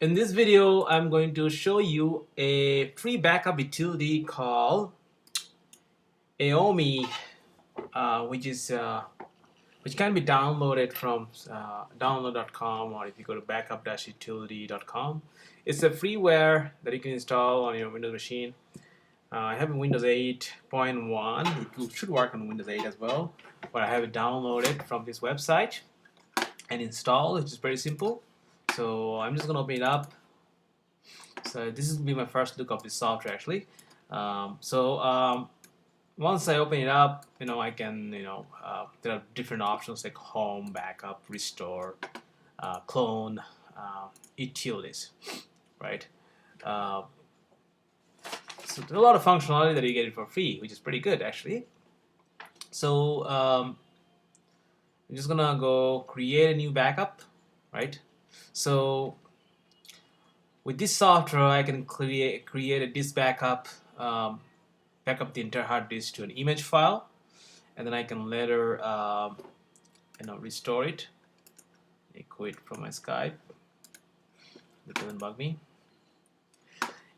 In this video, I'm going to show you a free backup utility called AOMEI, which can be downloaded from download.com, or if you go to backup-utility.com. It's a freeware that you can install on your Windows machine. I have a Windows 8.1. It should work on Windows 8 as well, but I have it downloaded from this website and installed, which is pretty simple. So I'm just going to open it up. So this will be my first look of this software actually. Once I open it up, I can, there are different options like home, backup, restore, clone, utilities, right? So there's a lot of functionality that you get it for free, which is pretty good actually. So I'm just gonna go create a new backup, right? So with this software, I can create a disk backup, backup the entire hard disk to an image file, and then I can later, restore it. I quit from my Skype. That doesn't bug me.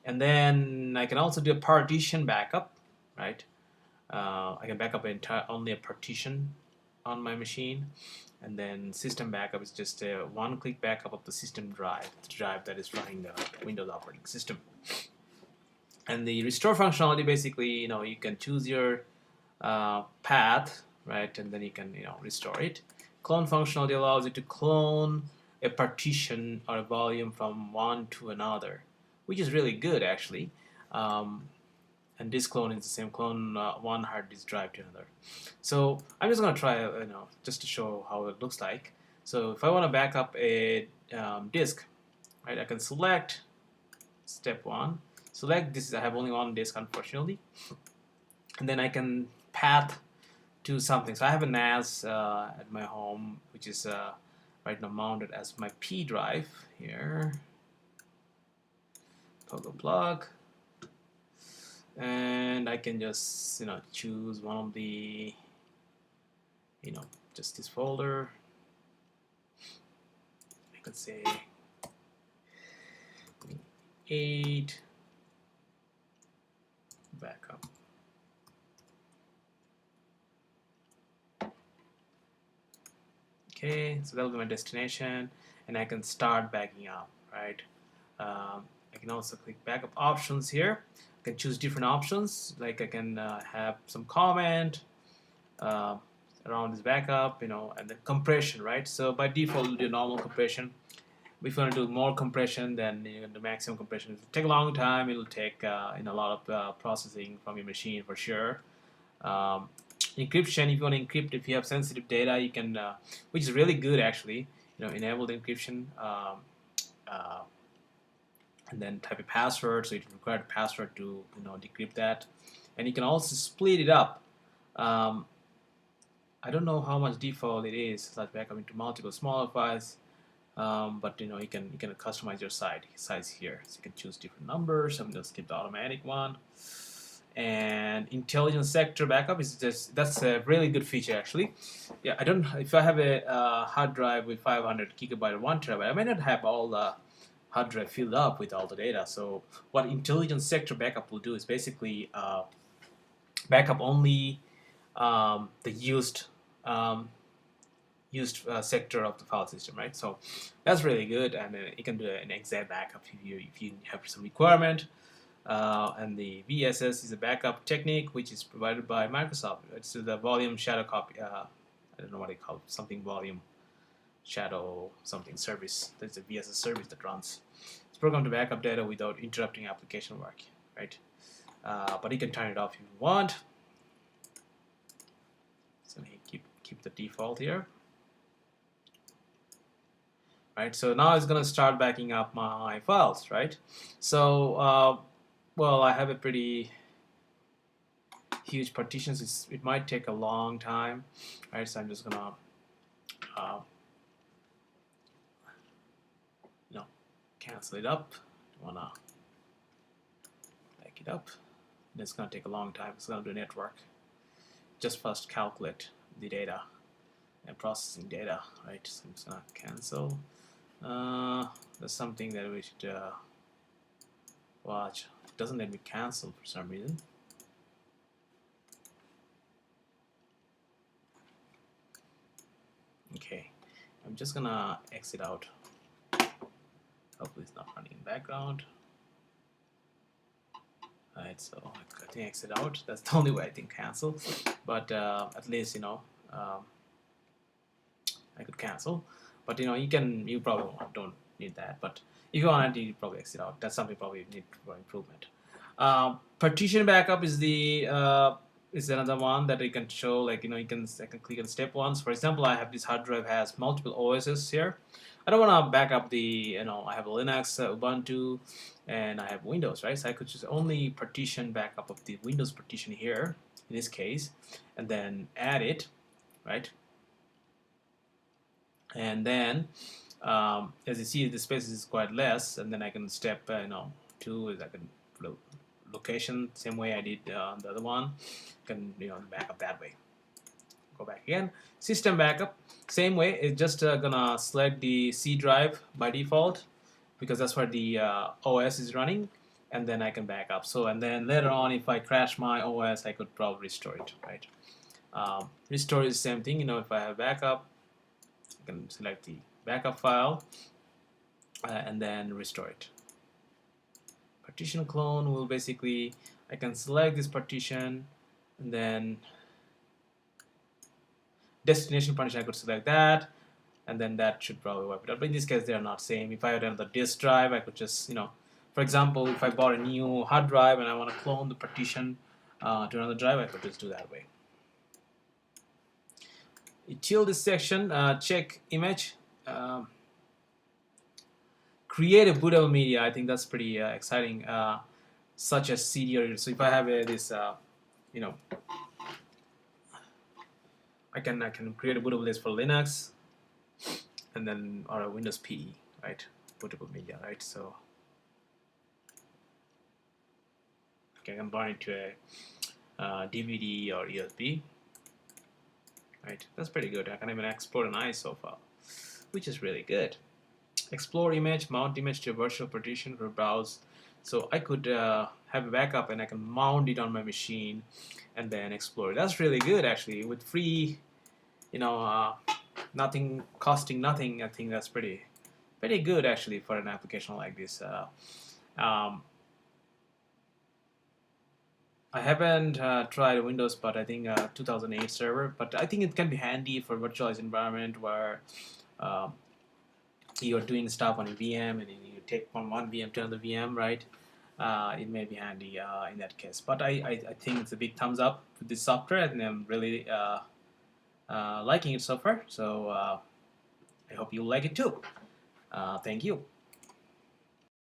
And then I can also do a partition backup, right? I can back up only a partition on my machine, and then system backup is just a one-click backup of the system drive, the drive that is running the Windows operating system. And the restore functionality, basically, you can choose your path, right, and then you can restore it. Clone functionality allows you to clone a partition or a volume from one to another, which is really good actually. And this clone is the same clone one hard disk drive to another. So I'm just going to try, just to show how it looks like. So if I want to back up a disk, right, I can select step one. Select this. I have only one disk, unfortunately, and then I can path to something. So I have a NAS at my home, which is right now mounted as my P drive here. Toggle plug. And I can just choose one of the just this folder. I could say 8 backup. Okay, so that'll be my destination, and I can start backing up, right? I can also click backup options here. I can choose different options, like I can have some comment around this backup, and then compression, right? So by default, we'll do normal compression. If you want to do more compression, then the maximum compression. It will take a long time. It will take a lot of processing from your machine for sure. Encryption, if you want to encrypt, if you have sensitive data, you can, which is really good actually. Enable the encryption. And then type a password, so it requires a password to decrypt that. And you can also split it up. I don't know how much default it is, such backup into multiple smaller files, but you can customize your size here. So you can choose different numbers. I'm just skip the automatic one. And intelligent sector backup is that's a really good feature actually. Yeah, if I have a hard drive with 500 gigabyte or 1 terabyte, I may not have all the hard drive filled up with all the data. So what intelligent sector backup will do is basically backup only the used sector of the file system, right? So that's really good, and you can do an exact backup if you have some requirement. And the VSS is a backup technique which is provided by Microsoft. It's the volume shadow copy. I don't know what they call it, something volume shadow something service. There's a VSS service that runs. It's programmed to back up data without interrupting application work, right? But you can turn it off if you want. So keep the default here. Right, so now it's gonna start backing up my files, right? So well, I have a pretty huge partitions. It might take a long time, right? So I'm just gonna cancel it up. Wanna back it up. And it's gonna take a long time. It's gonna do network. Just first calculate the data and processing data, right? So I'm just gonna cancel. That's something that we should watch. It doesn't let me cancel for some reason. Okay, I'm just gonna exit out. Hopefully it's not running in background. Alright, so I think exit out. That's the only way I think cancel. But at least, you know, I could cancel. But you know, you probably don't need that. But if you want to, you probably exit out. That's something probably need for improvement. Partition backup is another one that you can show. Like, you know, I can click on step ones. For example, I have this hard drive has multiple OSs here. I don't want to back up the, you know, I have a Linux, Ubuntu, and I have Windows, right? So I could just only partition backup of the Windows partition here in this case, and then add it, right? And then as you see, the space is quite less, and then I can step, you know, 2 is I can put a location same way I did the other one. Can, you know, back up that way. Go back again. System backup, same way. It's just gonna select the C drive by default because that's where the OS is running, and then I can back up. So, and then later on, if I crash my OS, I could probably restore it, right? Restore is the same thing. You know, if I have backup, I can select the backup file and then restore it. Partition clone will basically, I can select this partition, and then destination partition, I could select that, and then that should probably wipe it out. But in this case, they are not same. If I had another disk drive, I could just, you know, for example, if I bought a new hard drive and I want to clone the partition to another drive, I could just do that way. Till this section, check image. Create a bootable media. I think that's pretty exciting, such as CD or so. If I have this, you know, I can create a bootable list for Linux, and then or a Windows PE, right? Bootable media, right? So okay, I can burn it to a DVD or USB, right? That's pretty good. I can even export an ISO file, which is really good. Explore image, mount image to a virtual partition for browse. So I could have a backup and I can mount it on my machine and then explore. That's really good actually. With free, you know, nothing costing nothing. I think that's pretty good actually for an application like this. I haven't tried Windows, but I think 2008 server. But I think it can be handy for virtualized environment where you're doing stuff on a VM and then you take from one VM to another VM, right? It may be handy in that case. But I think it's a big thumbs up for this software, and I'm really liking it so far. So I hope you like it too. Thank you.